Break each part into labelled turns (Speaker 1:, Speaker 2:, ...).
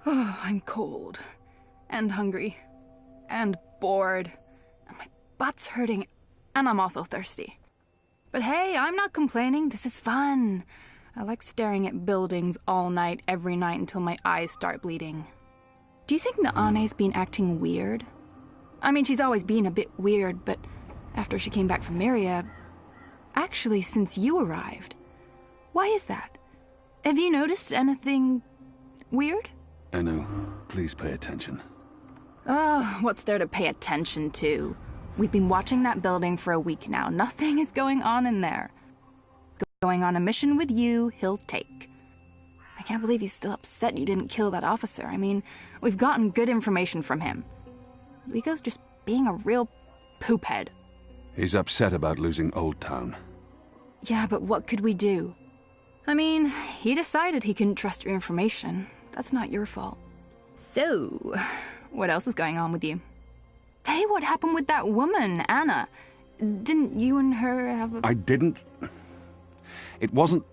Speaker 1: Oh, I'm cold. And hungry. And bored. And my butt's hurting. And I'm also thirsty. But hey, I'm not complaining. This is fun. I like staring at buildings all night, every night, until my eyes start bleeding. Do you think Naane's been acting weird? I mean, she's always been a bit weird, but after she came back from Myria... Actually, since you arrived. Why is that? Have you noticed anything... weird?
Speaker 2: Anu, please pay attention.
Speaker 1: Oh, what's there to pay attention to? We've been watching that building for a week now. Nothing is going on in there. Going on a mission with you, he'll take. I can't believe he's still upset you didn't kill that officer. I mean, we've gotten good information from him. Lico's just being a real poophead.
Speaker 2: He's upset about losing Old Town.
Speaker 1: Yeah, but what could we do? I mean, he decided he couldn't trust your information. That's not your fault. So, what else is going on with you? Hey, what happened with that woman, Anna? Didn't you and her have a...
Speaker 2: I didn't... It wasn't...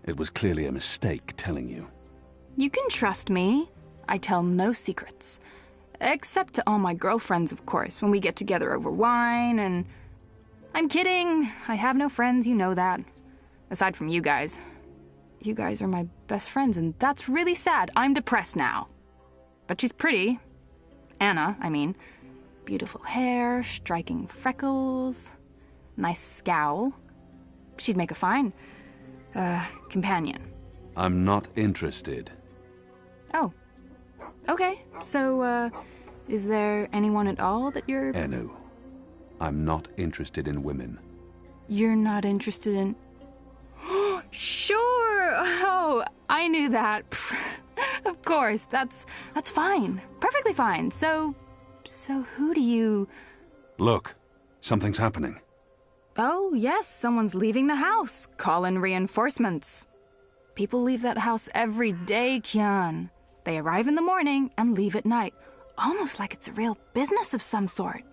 Speaker 2: It was clearly a mistake telling you.
Speaker 1: You can trust me. I tell no secrets. Except to all my girlfriends, of course, when we get together over wine and... I'm kidding. I have no friends, you know that. Aside from you guys. You guys are my best friends, and that's really sad. I'm depressed now. But she's pretty. Anna, I mean. Beautiful hair, striking freckles, nice scowl. She'd make a fine, companion.
Speaker 2: I'm not interested.
Speaker 1: Oh. Okay, so, is there anyone at all that you're...
Speaker 2: Anu, I'm not interested in women.
Speaker 1: You're not interested in... Sure! Oh, I knew that. Of course, that's fine. Perfectly fine. So who do you...
Speaker 2: Look, something's happening.
Speaker 1: Oh, yes, someone's leaving the house. Call in reinforcements. People leave that house every day, Kian. They arrive in the morning and leave at night. Almost like it's a real business of some sort.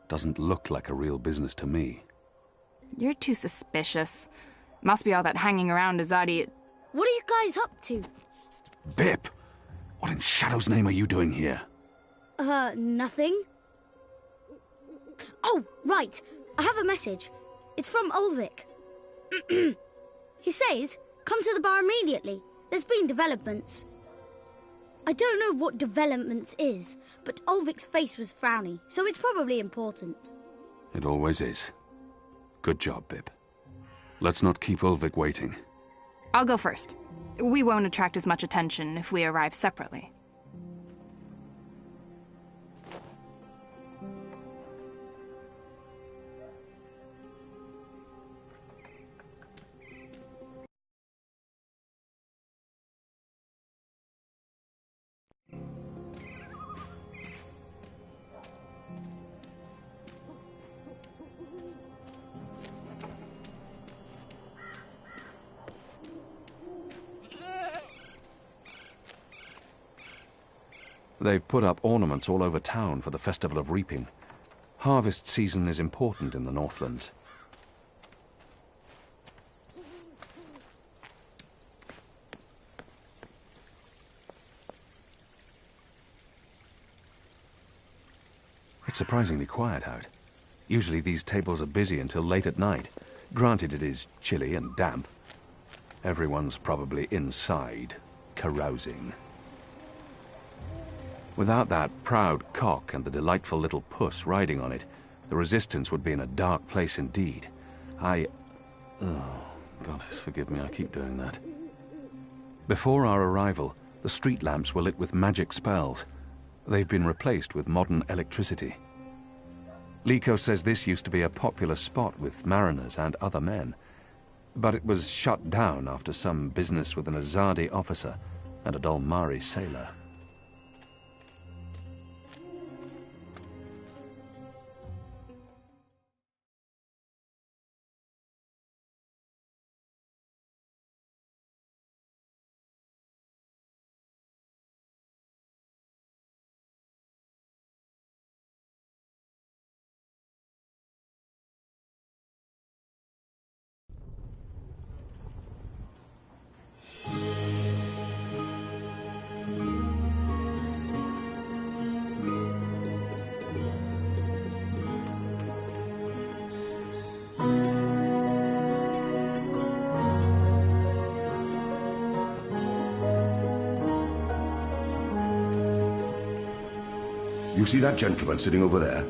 Speaker 2: Doesn't look like a real business to me.
Speaker 1: You're too suspicious. Must be all that hanging around Azadi.
Speaker 3: What are you guys up to?
Speaker 2: Bip! What in Shadow's name are you doing here?
Speaker 3: Nothing. Oh, right. I have a message. It's from Ulvik. He says, come to the bar immediately. There's been developments. I don't know what developments is, but Ulvik's face was frowny, so it's probably important.
Speaker 2: It always is. Good job, Bip. Let's not keep Ulvik waiting.
Speaker 1: I'll go first. We won't attract as much attention if we arrive separately.
Speaker 2: They've put up ornaments all over town for the Festival of Reaping. Harvest season is important in the Northlands. It's surprisingly quiet out. Usually these tables are busy until late at night. Granted, it is chilly and damp. Everyone's probably inside, carousing. Without that proud cock and the delightful little puss riding on it, the Resistance would be in a dark place indeed. Oh, goddess, forgive me, I keep doing that. Before our arrival, the street lamps were lit with magic spells. They've been replaced with modern electricity. Liko says this used to be a popular spot with mariners and other men, but it was shut down after some business with an Azadi officer and a Dolmari sailor.
Speaker 4: You see that gentleman sitting over there?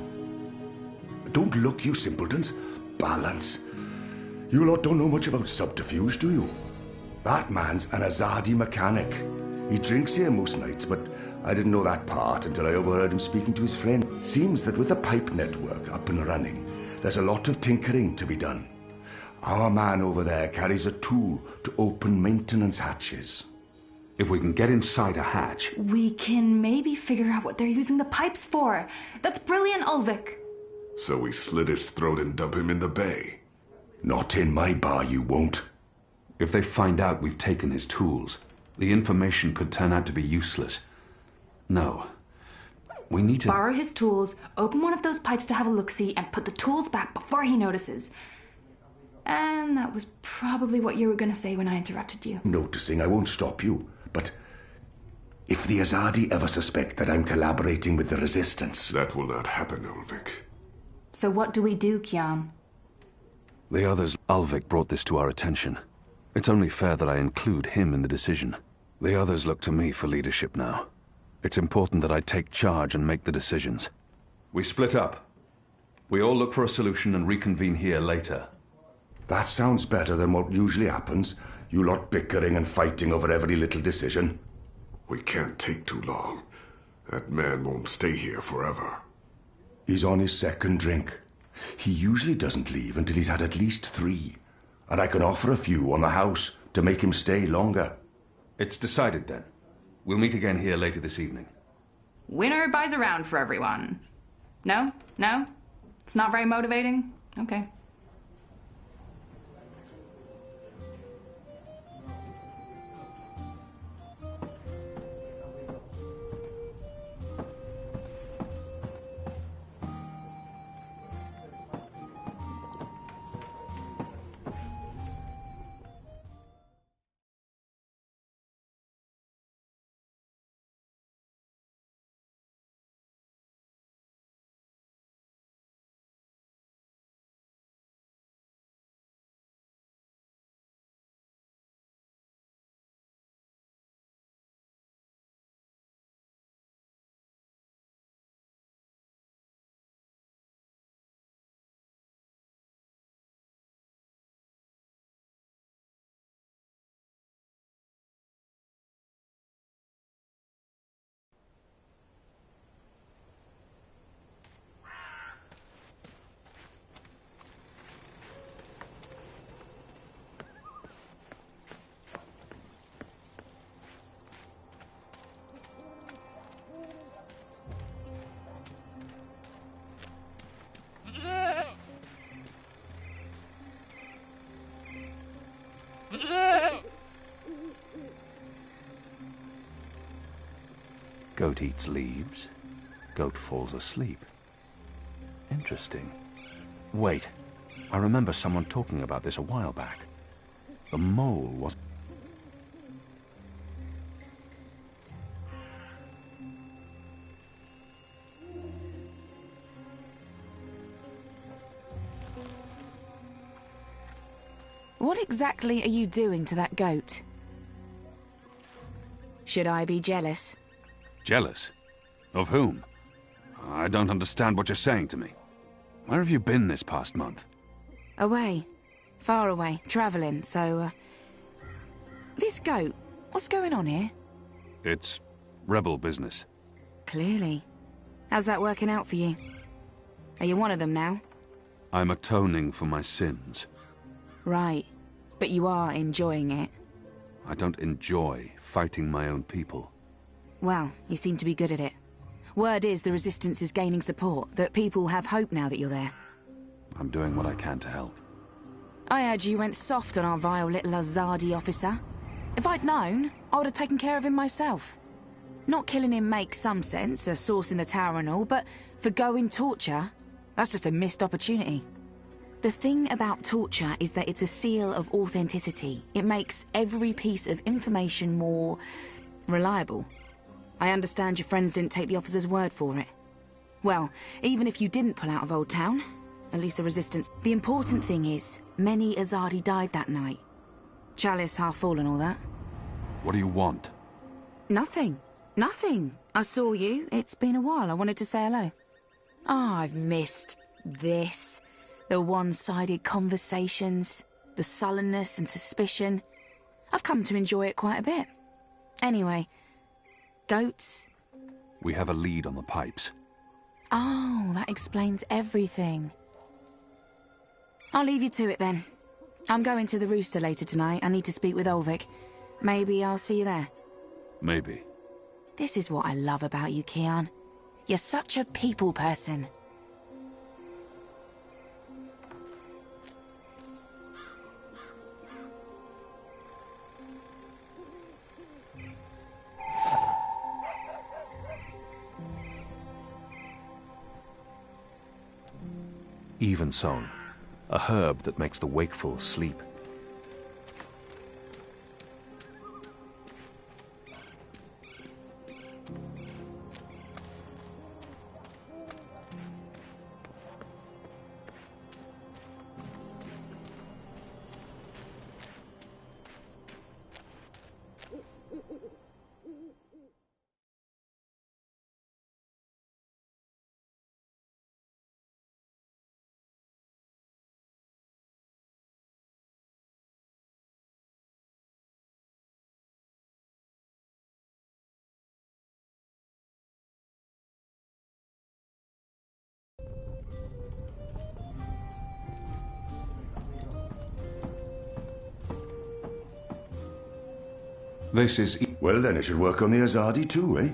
Speaker 4: Don't look, you simpletons. Balance. You lot don't know much about subterfuge, do you? That man's an Azadi mechanic. He drinks here most nights, but I didn't know that part until I overheard him speaking to his friend. Seems that with the pipe network up and running, there's a lot of tinkering to be done. Our man over there carries a tool to open maintenance hatches.
Speaker 2: If we can get inside a hatch...
Speaker 1: We can maybe figure out what they're using the pipes for. That's brilliant, Ulvik.
Speaker 5: So we slit his throat and dump him in the bay.
Speaker 4: Not in my bar, you won't.
Speaker 2: If they find out we've taken his tools, the information could turn out to be useless. No. We need to...
Speaker 1: Borrow his tools, open one of those pipes to have a look-see, and put the tools back before he notices. And that was probably what you were going to say when I interrupted you.
Speaker 4: Noticing, I won't stop you. But if the Azadi ever suspect that I'm collaborating with the Resistance...
Speaker 5: That will not happen, Ulvik.
Speaker 1: So what do we do, Kian?
Speaker 2: The others... Ulvik brought this to our attention. It's only fair that I include him in the decision. The others look to me for leadership now. It's important that I take charge and make the decisions. We split up. We all look for a solution and reconvene here later.
Speaker 4: That sounds better than what usually happens. You lot bickering and fighting over every little decision.
Speaker 5: We can't take too long. That man won't stay here forever.
Speaker 4: He's on his second drink. He usually doesn't leave until he's had at least 3. And I can offer a few on the house to make him stay longer.
Speaker 2: It's decided then. We'll meet again here later this evening.
Speaker 1: Winner buys around for everyone. No? No? It's not very motivating? Okay.
Speaker 2: Goat eats leaves. Goat falls asleep. Interesting. Wait. I remember someone talking about this a while back. The mole was...
Speaker 6: What exactly are you doing to that goat? Should I be jealous?
Speaker 2: Jealous? Of whom? I don't understand what you're saying to me. Where have you been this past month?
Speaker 6: Away. Far away. Travelling, so... This goat, what's going on here?
Speaker 2: It's rebel business.
Speaker 6: Clearly. How's that working out for you? Are you one of them now?
Speaker 2: I'm atoning for my sins.
Speaker 6: Right. But you are enjoying it.
Speaker 2: I don't enjoy fighting my own people.
Speaker 6: Well, you seem to be good at it. Word is the Resistance is gaining support, that people have hope now that you're there.
Speaker 2: I'm doing what I can to help.
Speaker 6: I heard you went soft on our vile little Azadi officer. If I'd known, I would have taken care of him myself. Not killing him makes some sense, a source in the tower and all, but for going torture, that's just a missed opportunity. The thing about torture is that it's a seal of authenticity. It makes every piece of information more reliable. I understand your friends didn't take the officer's word for it. Well, even if you didn't pull out of Old Town, at least the Resistance... The important thing is, many Azadi died that night. Chalice half full and all that.
Speaker 2: What do you want?
Speaker 6: Nothing. Nothing. I saw you. It's been a while. I wanted to say hello. Oh, I've missed this. The one-sided conversations, the sullenness and suspicion. I've come to enjoy it quite a bit. Anyway, goats?
Speaker 2: We have a lead on the pipes.
Speaker 6: Oh, that explains everything. I'll leave you to it then. I'm going to the Rooster later tonight. I need to speak with Ulvik. Maybe I'll see you there.
Speaker 2: Maybe.
Speaker 6: This is what I love about you, Kian. You're such a people person.
Speaker 2: Evensong, a herb that makes the wakeful sleep. This is...
Speaker 4: Well, then it should work on the Azadi too, eh?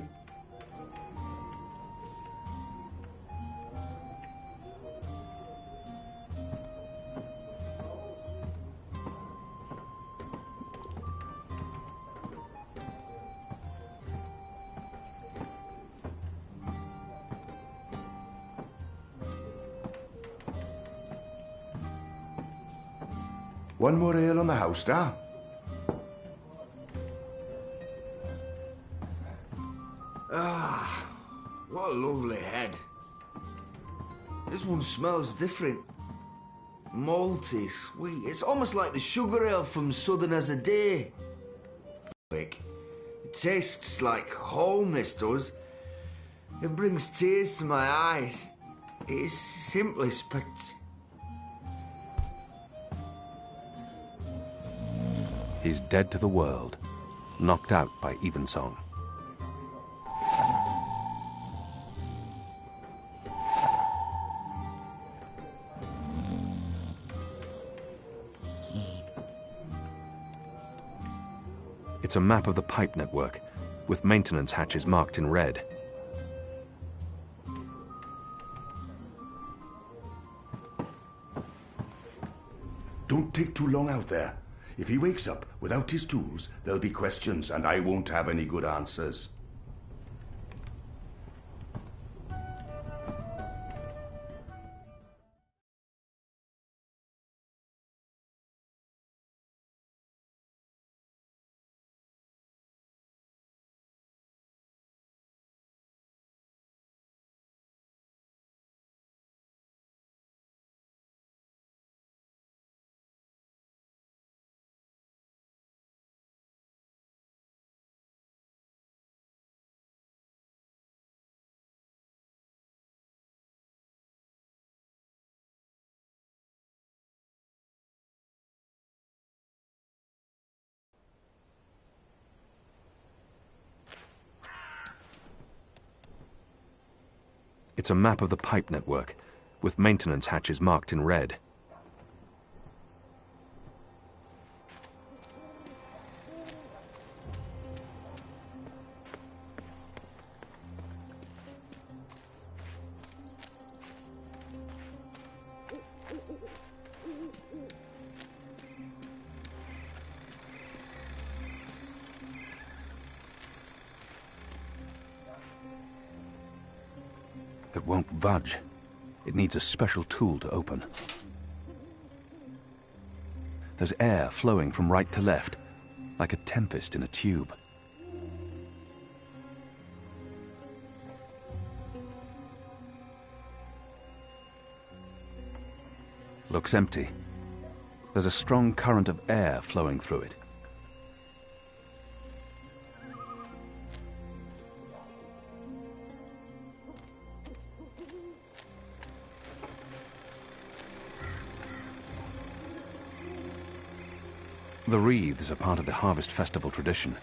Speaker 4: One more ale on the house, Star.
Speaker 7: What a lovely head. This one smells different. Malty, sweet. It's almost like the sugar ale from Southern as a Day. It tastes like home, this does. It brings tears to my eyes. It is simply
Speaker 2: He's dead to the world, knocked out by Evensong. It's a map of the pipe network, with maintenance hatches marked in red.
Speaker 4: Don't take too long out there. If he wakes up without his tools, there'll be questions, and I won't have any good answers.
Speaker 2: It's a map of the pipe network, with maintenance hatches marked in red. It won't budge. It needs a special tool to open. There's air flowing from right to left, like a tempest in a tube. Looks empty. There's a strong current of air flowing through it. The wreaths are part of the Harvest Festival tradition.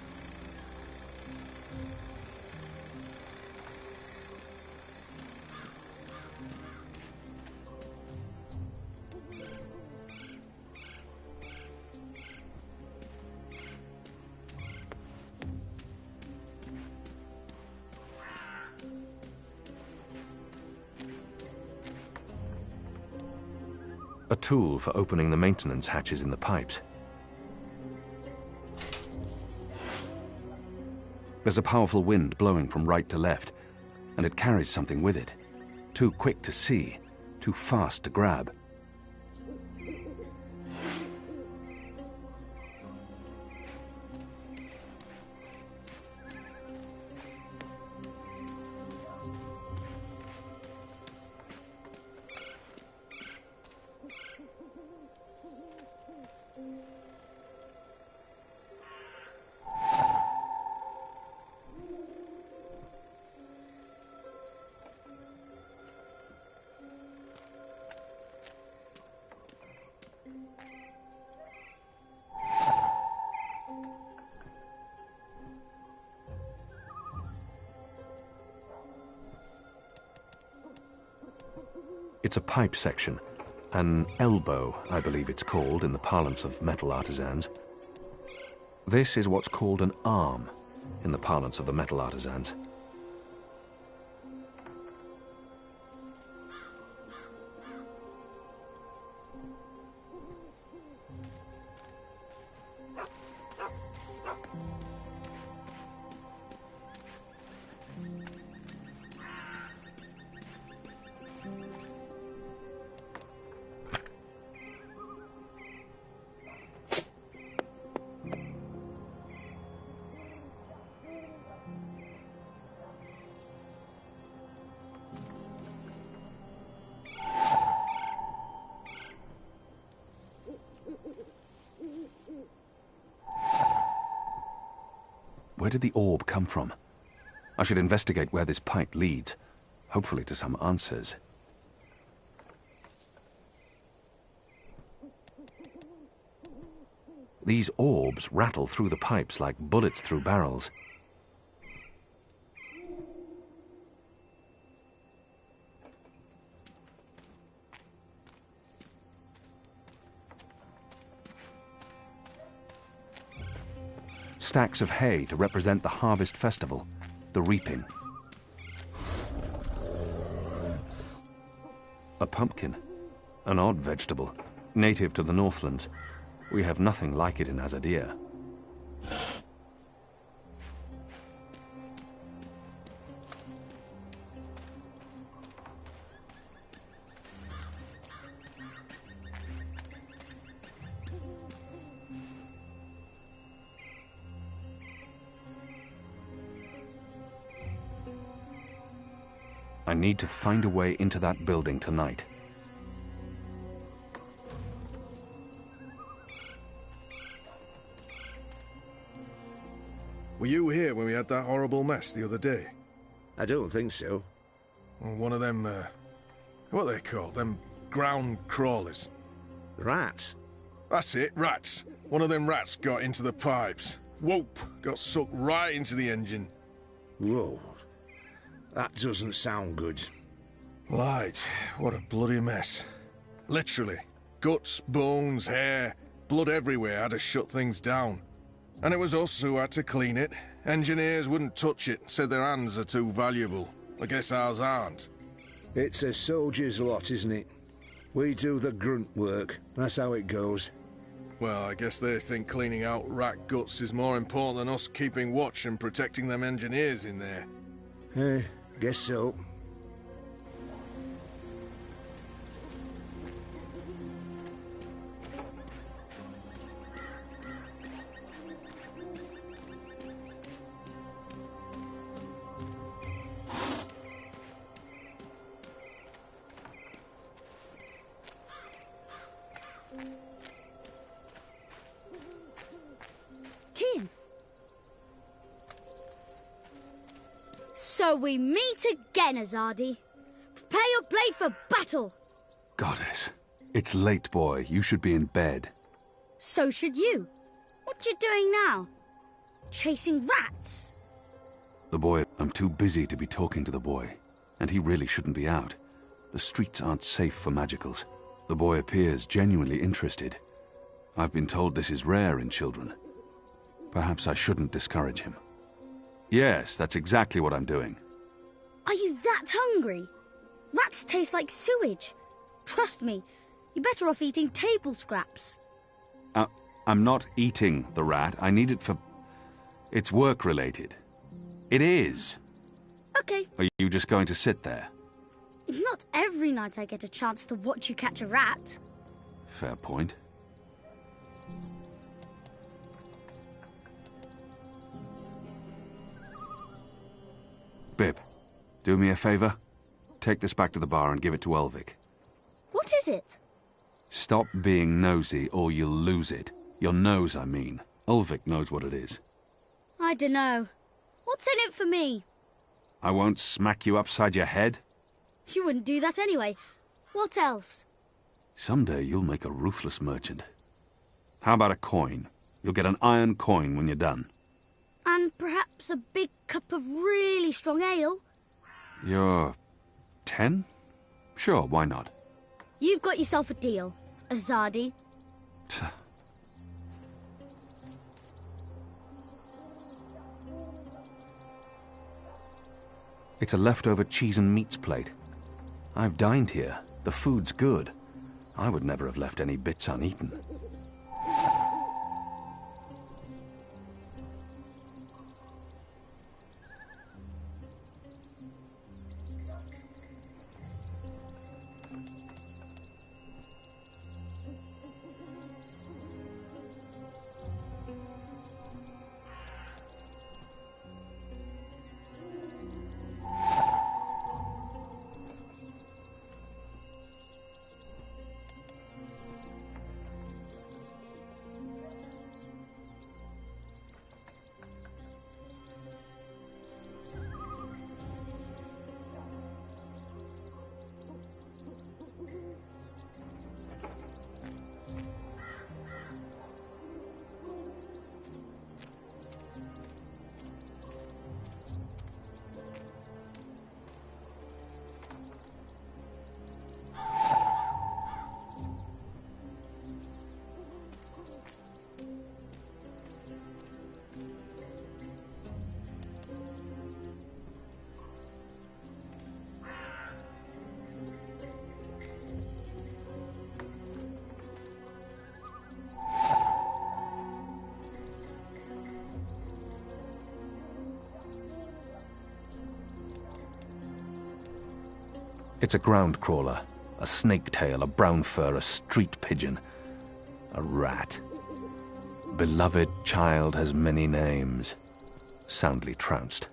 Speaker 2: A tool for opening the maintenance hatches in the pipes. There's a powerful wind blowing from right to left, and it carries something with it. Too quick to see, too fast to grab. It's a pipe section, an elbow, I believe it's called in the parlance of metal artisans. This is what's called an arm in the parlance of the metal artisans. Where did the orb come from? I should investigate where this pipe leads, hopefully to some answers. These orbs rattle through the pipes like bullets through barrels. Stacks of hay to represent the harvest festival, the reaping. A pumpkin, an odd vegetable, native to the Northlands. We have nothing like it in Azadir. I need to find a way into that building tonight.
Speaker 8: Were you here when we had that horrible mess the other day?
Speaker 9: I don't think so.
Speaker 8: Well, one of them, what are they called? Them ground crawlers.
Speaker 9: Rats?
Speaker 8: That's it, rats. One of them rats got into the pipes. Whoop! Got sucked right into the engine.
Speaker 9: Whoa. That doesn't sound good.
Speaker 8: Light, what a bloody mess. Literally. Guts, bones, hair, blood everywhere had to shut things down. And it was us who had to clean it. Engineers wouldn't touch it, said their hands are too valuable. I guess ours aren't.
Speaker 9: It's a soldier's lot, isn't it? We do the grunt work. That's how it goes.
Speaker 8: Well, I guess they think cleaning out rat guts is more important than us keeping watch and protecting them engineers in there.
Speaker 9: Guess so.
Speaker 3: Keen. So we meet again, Azadi. Prepare your blade for battle.
Speaker 2: Goddess, it's late, boy. You should be in bed.
Speaker 3: So should you. What you doing now? Chasing rats?
Speaker 2: The boy... I'm too busy to be talking to the boy. And he really shouldn't be out. The streets aren't safe for magicals. The boy appears genuinely interested. I've been told this is rare in children. Perhaps I shouldn't discourage him. Yes, that's exactly what I'm doing.
Speaker 3: Are you that hungry? Rats taste like sewage. Trust me, you're better off eating table scraps.
Speaker 2: I'm not eating the rat. I need it for... It's work-related. It is.
Speaker 3: Okay.
Speaker 2: Are you just going to sit there?
Speaker 3: It's not every night I get a chance to watch you catch a rat.
Speaker 2: Fair point. Bib, do me a favor. Take this back to the bar and give it to Ulvik.
Speaker 3: What is it?
Speaker 2: Stop being nosy or you'll lose it. Your nose, I mean. Ulvik knows what it is.
Speaker 3: I dunno. What's in it for me?
Speaker 2: I won't smack you upside your head.
Speaker 3: You wouldn't do that anyway. What else?
Speaker 2: Someday you'll make a ruthless merchant. How about a coin? You'll get an iron coin when you're done.
Speaker 3: And perhaps a big cup of really strong ale?
Speaker 2: You're 10? Sure, why not?
Speaker 3: You've got yourself a deal, Azadi.
Speaker 2: It's a leftover cheese and meats plate. I've dined here. The food's good. I would never have left any bits uneaten. It's a ground crawler, a snake tail, a brown fur, a street pigeon, a rat. Beloved child has many names. Soundly trounced.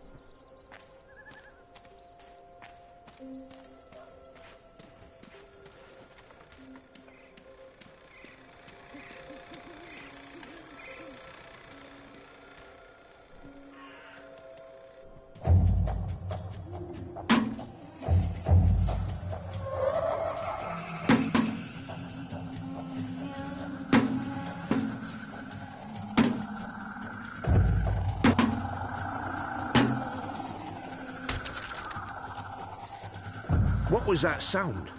Speaker 9: What was that sound?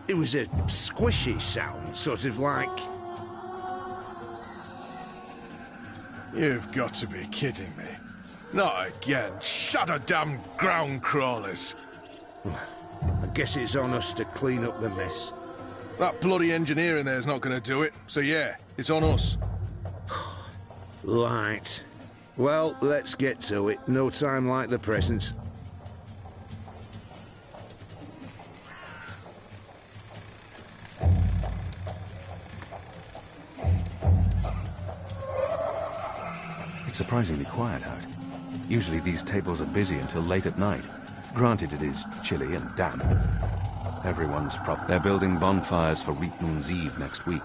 Speaker 9: It was a squishy sound, sort of like...
Speaker 8: You've got to be kidding me. Not again. Shut a damn ground crawlers.
Speaker 9: I guess it's on us to clean up the mess.
Speaker 8: That bloody engineer in there's not going to do it. So yeah, it's on us.
Speaker 9: Right. Well, let's get to it. No time like the present.
Speaker 2: It's surprisingly quiet out. Usually these tables are busy until late at night. Granted, it is chilly and damp. Everyone's They're building bonfires for Reapmoon's Eve next week.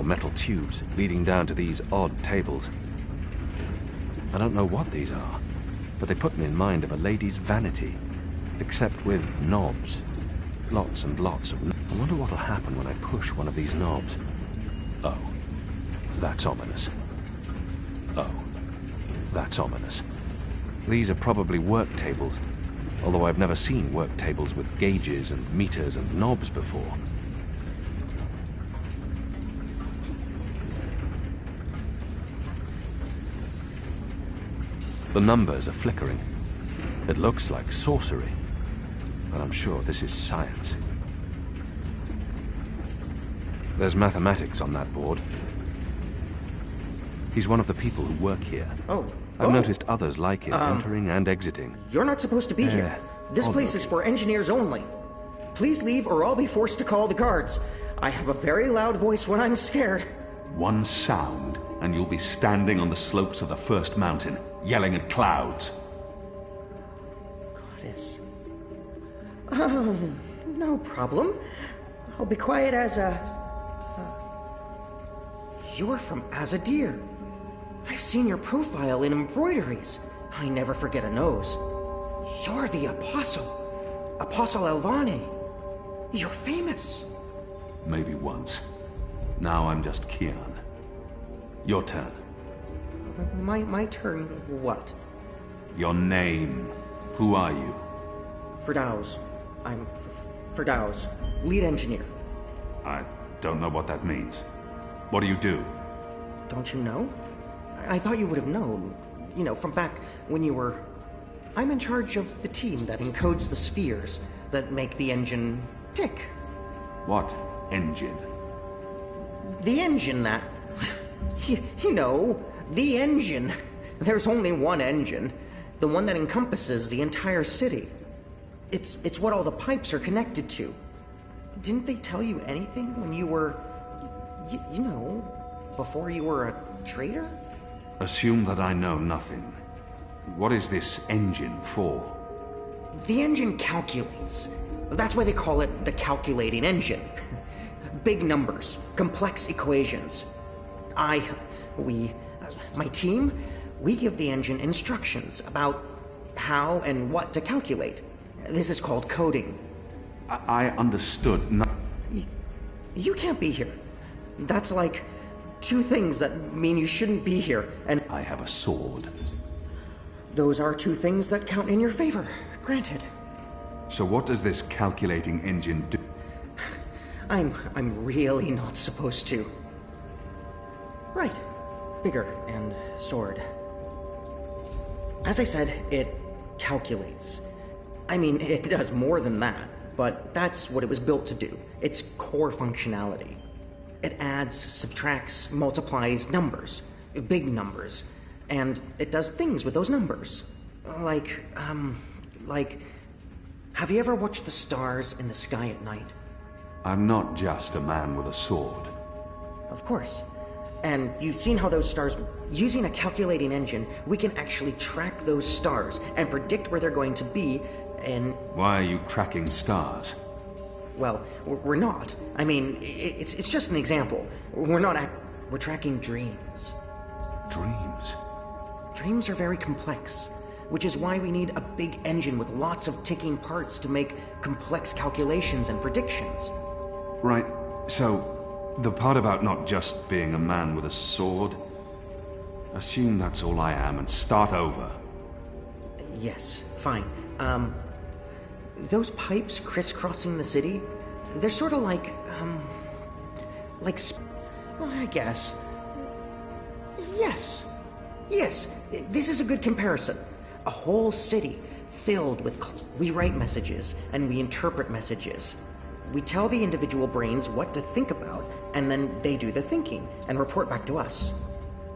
Speaker 2: metal tubes leading down to these odd tables. I don't know what these are, but they put me in mind of a lady's vanity, except with knobs. Lots and lots of... I wonder what'll happen when I push one of these knobs. Oh, that's ominous. Oh, that's ominous. These are probably work tables, although I've never seen work tables with gauges and meters and knobs before. The numbers are flickering. It looks like sorcery, but I'm sure this is science. There's mathematics on that board. He's one of the people who work here.
Speaker 10: Oh.
Speaker 2: I've noticed others like him entering and exiting.
Speaker 10: You're not supposed to be here. This place is for engineers only. Please leave or I'll be forced to call the guards. I have a very loud voice when I'm scared.
Speaker 11: One sound, and you'll be standing on the slopes of the first mountain, yelling at clouds.
Speaker 10: Goddess. No problem. I'll be quiet as a... You're from Azadir. I've seen your profile in embroideries. I never forget a nose. You're the Apostle. Apostle Elvane. You're famous.
Speaker 11: Maybe once. Now I'm just Kian. Your turn.
Speaker 10: My turn what?
Speaker 11: Your name. Who are you?
Speaker 10: Firdaus. I'm Firdaus, lead engineer.
Speaker 11: I don't know what that means. What do you do?
Speaker 10: Don't you know? I thought you would have known. You know, from back when you were... I'm in charge of the team that encodes the spheres that make the engine tick.
Speaker 11: What engine?
Speaker 10: The engine that... you know, the engine. There's only one engine. The one that encompasses the entire city. It's what all the pipes are connected to. Didn't they tell you anything when you were... you know, before you were a traitor?
Speaker 11: Assume that I know nothing. What is this engine for?
Speaker 10: The engine calculates. That's why they call it the calculating engine. Big numbers, complex equations. My team, we give the engine instructions about how and what to calculate. This is called coding.
Speaker 11: I understood
Speaker 10: You can't be here. That's like two things that mean you shouldn't be here, and...
Speaker 11: I have a sword.
Speaker 10: Those are two things that count in your favor, granted.
Speaker 11: So what does this calculating engine do?
Speaker 10: I'm really not supposed to. Right. Bigger and sword. As I said, it calculates. I mean, it does more than that, but that's what it was built to do. Its core functionality. It adds, subtracts, multiplies numbers. Big numbers. And it does things with those numbers. Like, have you ever watched the stars in the sky at night?
Speaker 11: I'm not just a man with a sword.
Speaker 10: Of course. And you've seen how those stars... Using a calculating engine, we can actually track those stars and predict where they're going to be, and...
Speaker 11: Why are you tracking stars?
Speaker 10: Well, we're not. I mean, it's just an example. We're not we're tracking dreams.
Speaker 11: Dreams?
Speaker 10: Dreams are very complex, which is why we need a big engine with lots of ticking parts to make complex calculations and predictions.
Speaker 11: Right, so the part about not just being a man with a sword, assume that's all I am and start over.
Speaker 10: Yes, fine. Those pipes crisscrossing the city, they're sort of like, well, I guess. Yes, this is a good comparison. A whole city filled with... We write messages, and we interpret messages. We tell the individual brains what to think about, and then they do the thinking, and report back to us.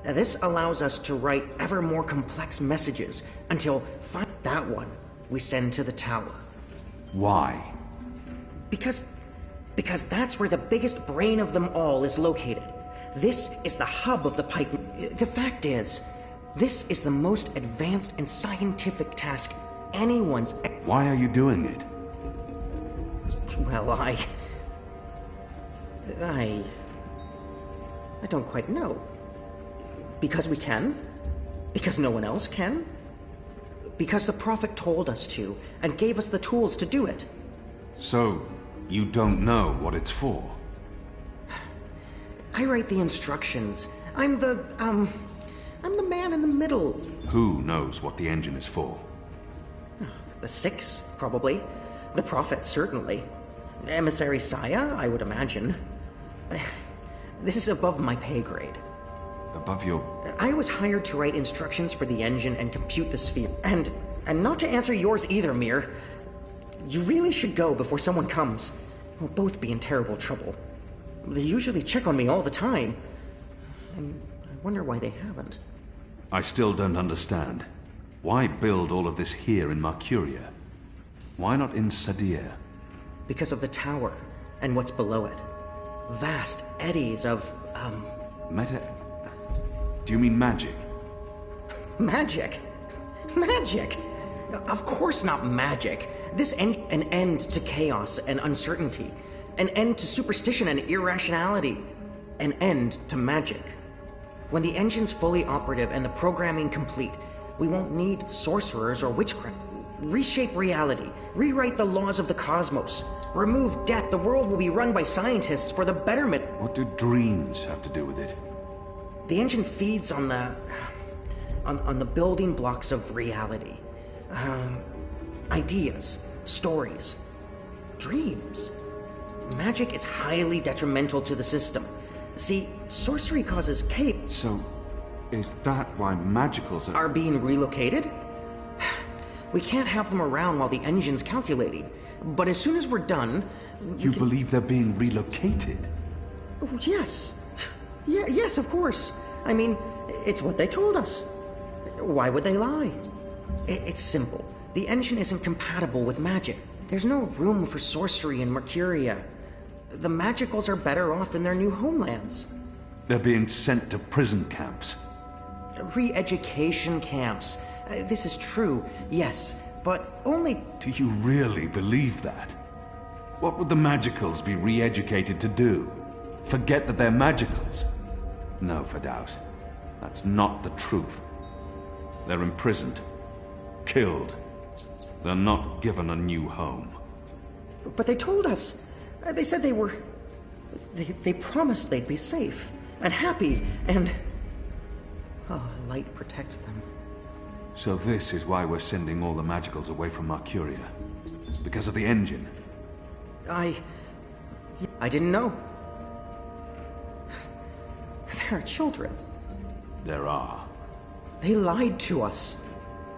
Speaker 10: Now, this allows us to write ever more complex messages, until that one we send to the tower.
Speaker 11: Why?
Speaker 10: Because that's where the biggest brain of them all is located. This is the hub of the pipe. The fact is, this is the most advanced and scientific task anyone's...
Speaker 11: Why are you doing it?
Speaker 10: Well, I don't quite know. Because we can? Because no one else can? Because the Prophet told us to, and gave us the tools to do it.
Speaker 11: So, you don't know what it's for?
Speaker 10: I write the instructions. I'm the man in the middle.
Speaker 11: Who knows what the engine is for?
Speaker 10: The Six, probably. The Prophet, certainly. Emissary Saya, I would imagine. This is above my pay grade.
Speaker 11: Above your...
Speaker 10: I was hired to write instructions for the engine and compute the sphere. And not to answer yours either, Mir. You really should go before someone comes. We'll both be in terrible trouble. They usually check on me all the time. And I wonder why they haven't.
Speaker 11: I still don't understand. Why build all of this here in Mercuria? Why not in Sadir?
Speaker 10: Because of the tower and what's below it. Vast eddies of,
Speaker 11: Meta... Do you mean magic?
Speaker 10: Magic? Magic? Of course not magic. This an end to chaos and uncertainty. An end to superstition and irrationality. An end to magic. When the engine's fully operative and the programming complete, we won't need sorcerers or witchcraft. Reshape reality. Rewrite the laws of the cosmos. Remove death. The world will be run by scientists for the betterment.
Speaker 11: What do dreams have to do with it?
Speaker 10: The engine feeds on the building blocks of reality. Ideas, stories, dreams. Magic is highly detrimental to the system. See, sorcery causes chaos.
Speaker 11: So, is that why magicals
Speaker 10: are being relocated? We can't have them around while the engine's calculating. But as soon as we're done...
Speaker 11: You believe they're being relocated?
Speaker 10: Oh, yes. Yes, of course. I mean, it's what they told us. Why would they lie? It's simple. The engine isn't compatible with magic. There's no room for sorcery in Mercuria. The magicals are better off in their new homelands.
Speaker 11: They're being sent to prison camps.
Speaker 10: Re-education camps. This is true, yes, but only...
Speaker 11: Do you really believe that? What would the magicals be re-educated to do? Forget that they're magicals? No, Firdaus. That's not the truth. They're imprisoned. Killed. They're not given a new home.
Speaker 10: But they told us. They said they were... They promised they'd be safe and happy and... Oh, light protect them.
Speaker 11: So this is why we're sending all the magicals away from Mercuria. Because of the engine.
Speaker 10: I didn't know. There are children.
Speaker 11: There are.
Speaker 10: They lied to us.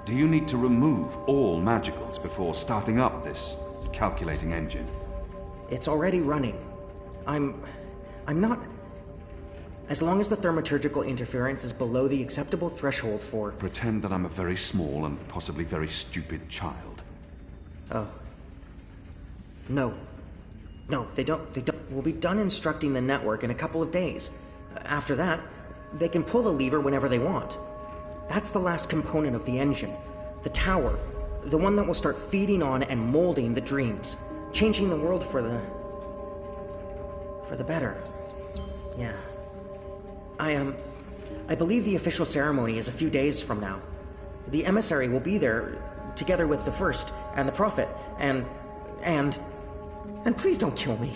Speaker 11: Do you need to remove all magicals before starting up this calculating engine?
Speaker 10: It's already running. I'm not... As long as the thaumaturgical interference is below the acceptable threshold for...
Speaker 11: Pretend that I'm a very small and possibly very stupid child.
Speaker 10: Oh. No. No, they don't. We'll be done instructing the network in a couple of days. After that, they can pull the lever whenever they want. That's the last component of the engine. The tower. The one that will start feeding on and molding the dreams. Changing the world for the better. Yeah. I believe the official ceremony is a few days from now. The emissary will be there, together with the First, and the Prophet, and please don't kill me.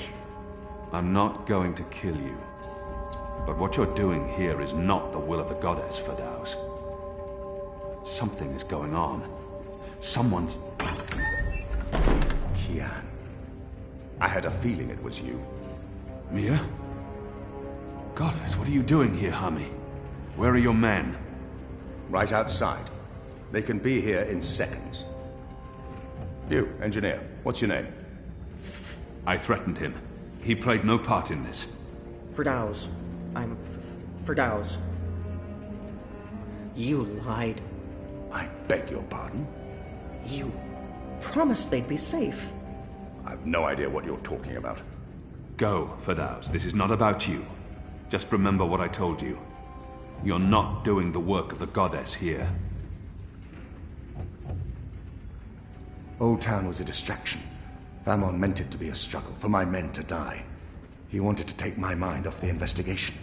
Speaker 11: I'm not going to kill you. But what you're doing here is not the will of the goddess, Firdaus. Something is going on. Someone's...
Speaker 4: Kian. I had a feeling it was you.
Speaker 11: Mia? Goddess, what are you doing here, Hami? Where are your men?
Speaker 4: Right outside. They can be here in seconds. You, engineer, what's your name?
Speaker 11: I threatened him. He played no part in this.
Speaker 10: Firdaus. I'm Firdaus. You lied.
Speaker 4: I beg your pardon?
Speaker 10: You promised they'd be safe.
Speaker 4: I've no idea what you're talking about.
Speaker 11: Go, Firdaus. This is not about you. Just remember what I told you. You're not doing the work of the goddess here.
Speaker 4: Old Town was a distraction. Famon meant it to be a struggle, for my men to die. He wanted to take my mind off the investigation.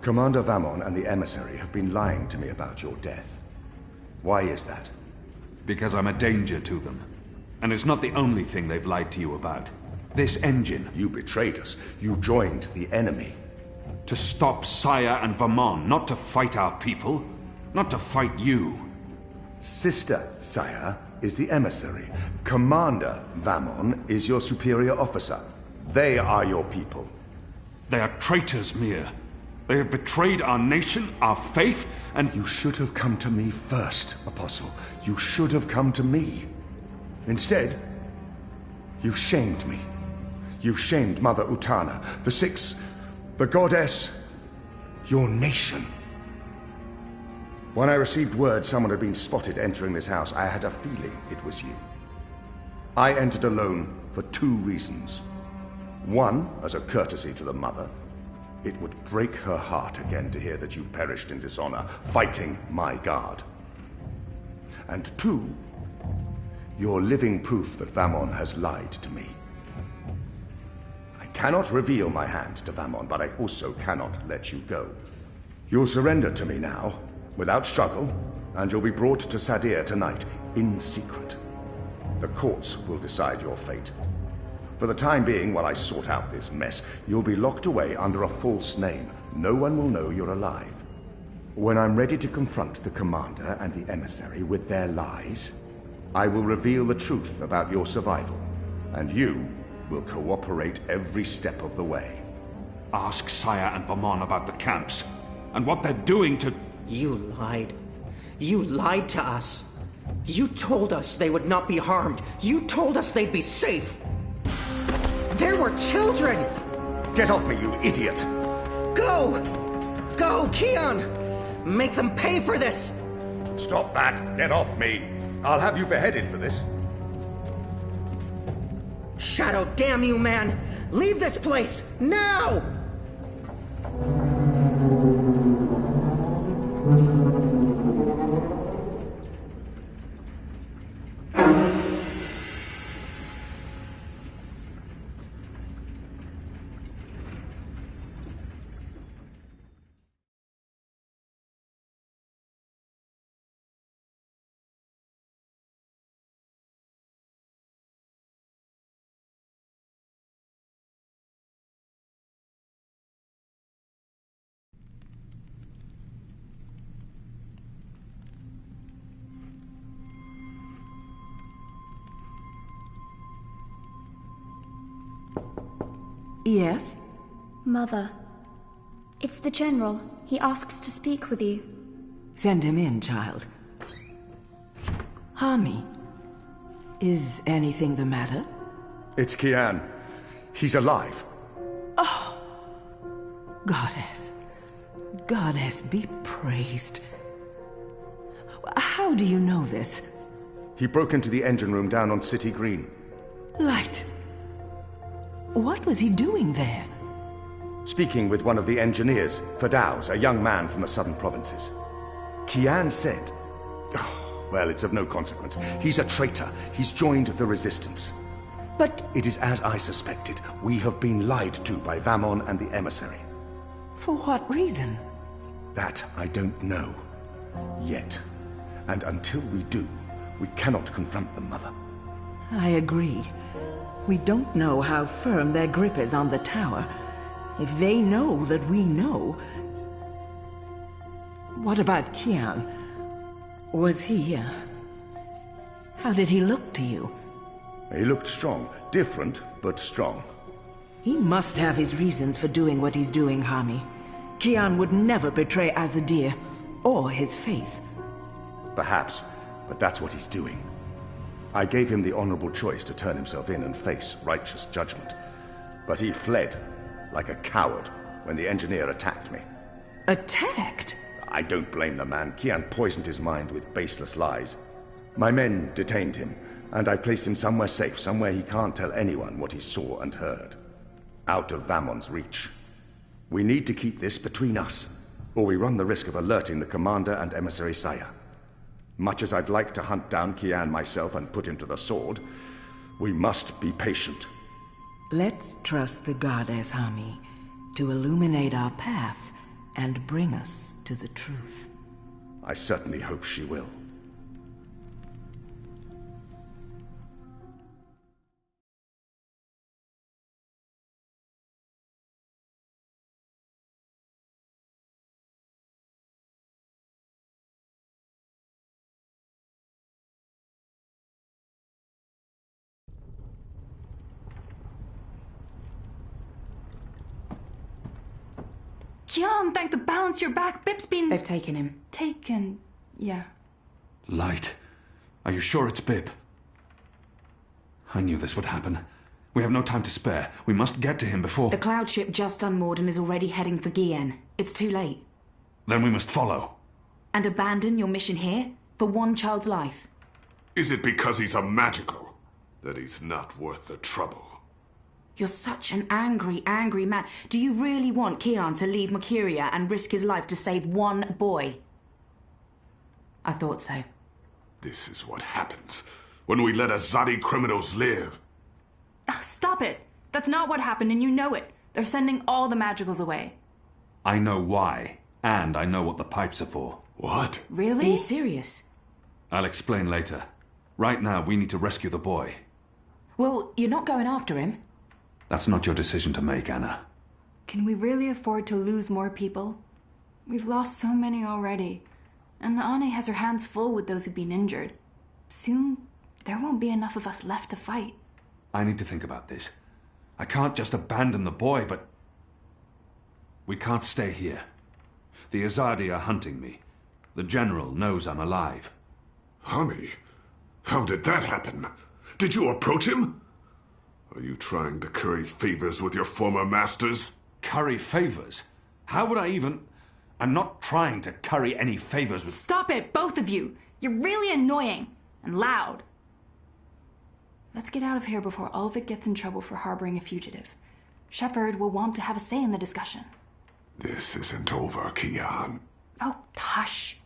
Speaker 4: Commander Vamon and the emissary have been lying to me about your death. Why is that?
Speaker 11: Because I'm a danger to them. And it's not the only thing they've lied to you about. This engine.
Speaker 4: You betrayed us. You joined the enemy.
Speaker 11: To stop Saya and Vamon, not to fight our people. Not to fight you.
Speaker 4: Sister Saya is the emissary. Commander Vamon is your superior officer. They are your people.
Speaker 11: They are traitors, Mir. They have betrayed our nation, our faith, and...
Speaker 4: You should have come to me first, Apostle. You should have come to me. Instead, you've shamed me. You've shamed Mother Utana, the Six, the Goddess, your nation. When I received word someone had been spotted entering this house, I had a feeling it was you. I entered alone for 2 reasons. One, as a courtesy to the Mother. It would break her heart again to hear that you perished in dishonor, fighting my guard. And 2, you're living proof that Vamon has lied to me. I cannot reveal my hand to Vamon, but I also cannot let you go. You'll surrender to me now, without struggle, and you'll be brought to Sadir tonight, in secret. The courts will decide your fate. For the time being, while I sort out this mess, you'll be locked away under a false name. No one will know you're alive. When I'm ready to confront the commander and the emissary with their lies, I will reveal the truth about your survival, and you will cooperate every step of the way.
Speaker 11: Ask Saya and Vamon about the camps, and what they're doing to...
Speaker 10: You lied. You lied to us. You told us they would not be harmed. You told us they'd be safe. There were children!
Speaker 4: Get off me, you idiot!
Speaker 10: Go! Go, Kian! Make them pay for this!
Speaker 4: Stop that! Get off me! I'll have you beheaded for this.
Speaker 10: Shadow, damn you, man! Leave this place! Now!
Speaker 12: Yes?
Speaker 13: Mother. It's the General. He asks to speak with you.
Speaker 12: Send him in, child. Hami, is anything the matter?
Speaker 4: It's Kian. He's alive.
Speaker 12: Oh! Goddess. Goddess be praised. How do you know this?
Speaker 4: He broke into the engine room down on City Green.
Speaker 12: Light. What was he doing there?
Speaker 4: Speaking with one of the engineers, Fadaus, a young man from the southern provinces. Kian said... Oh, well, it's of no consequence. He's a traitor. He's joined the resistance. But it is as I suspected. We have been lied to by Vamon and the emissary.
Speaker 12: For what reason?
Speaker 4: That I don't know. Yet. And until we do, we cannot confront them, Mother.
Speaker 12: I agree. We don't know how firm their grip is on the tower. If they know that we know... What about Kian? Was he... How did he look to you?
Speaker 4: He looked strong. Different, but strong.
Speaker 12: He must have his reasons for doing what he's doing, Hami. Kian would never betray Azadir, or his faith.
Speaker 4: Perhaps, but that's what he's doing. I gave him the honorable choice to turn himself in and face righteous judgment. But he fled, like a coward, when the engineer attacked me.
Speaker 12: Attacked?
Speaker 4: I don't blame the man. Kian poisoned his mind with baseless lies. My men detained him, and I placed him somewhere safe, somewhere he can't tell anyone what he saw and heard. Out of Vamon's reach. We need to keep this between us, or we run the risk of alerting the commander and emissary Saya. Much as I'd like to hunt down Kian myself and put him to the sword, we must be patient.
Speaker 12: Let's trust the goddess, Hami, to illuminate our path and bring us to the truth.
Speaker 4: I certainly hope she will.
Speaker 1: Kian, thank the balance you're back. Bip's been...
Speaker 6: They've taken him.
Speaker 1: Taken... yeah.
Speaker 2: Light. Are you sure it's Bip? I knew this would happen. We have no time to spare. We must get to him before...
Speaker 6: The cloud ship just unmoored and is already heading for Gien. It's too late.
Speaker 2: Then we must follow.
Speaker 6: And abandon your mission here? For one child's life?
Speaker 5: Is it because he's a magical that he's not worth the trouble?
Speaker 6: You're such an angry, angry man. Do you really want Kian to leave Mercuria and risk his life to save one boy? I thought so.
Speaker 5: This is what happens when we let Azadi criminals live.
Speaker 1: Stop it. That's not what happened, and you know it. They're sending all the magicals away.
Speaker 2: I know why, and I know what the pipes are for.
Speaker 5: What?
Speaker 1: Really?
Speaker 6: Are you serious?
Speaker 2: I'll explain later. Right now, we need to rescue the boy.
Speaker 6: Well, you're not going after him.
Speaker 2: That's not your decision to make, Anna.
Speaker 1: Can we really afford to lose more people? We've lost so many already. And Ane has her hands full with those who've been injured. Soon, there won't be enough of us left to fight.
Speaker 2: I need to think about this. I can't just abandon the boy, but... we can't stay here. The Azadi are hunting me. The General knows I'm alive.
Speaker 5: Honey, how did that happen? Did you approach him? Are you trying to curry favors with your former masters?
Speaker 2: Curry favors? How would I even... I'm not trying to curry any favors with...
Speaker 1: Stop it, both of you! You're really annoying and loud. Let's get out of here before Ulvik gets in trouble for harboring a fugitive. Shepard will want to have a say in the discussion.
Speaker 5: This isn't over, Kian.
Speaker 1: Oh, hush.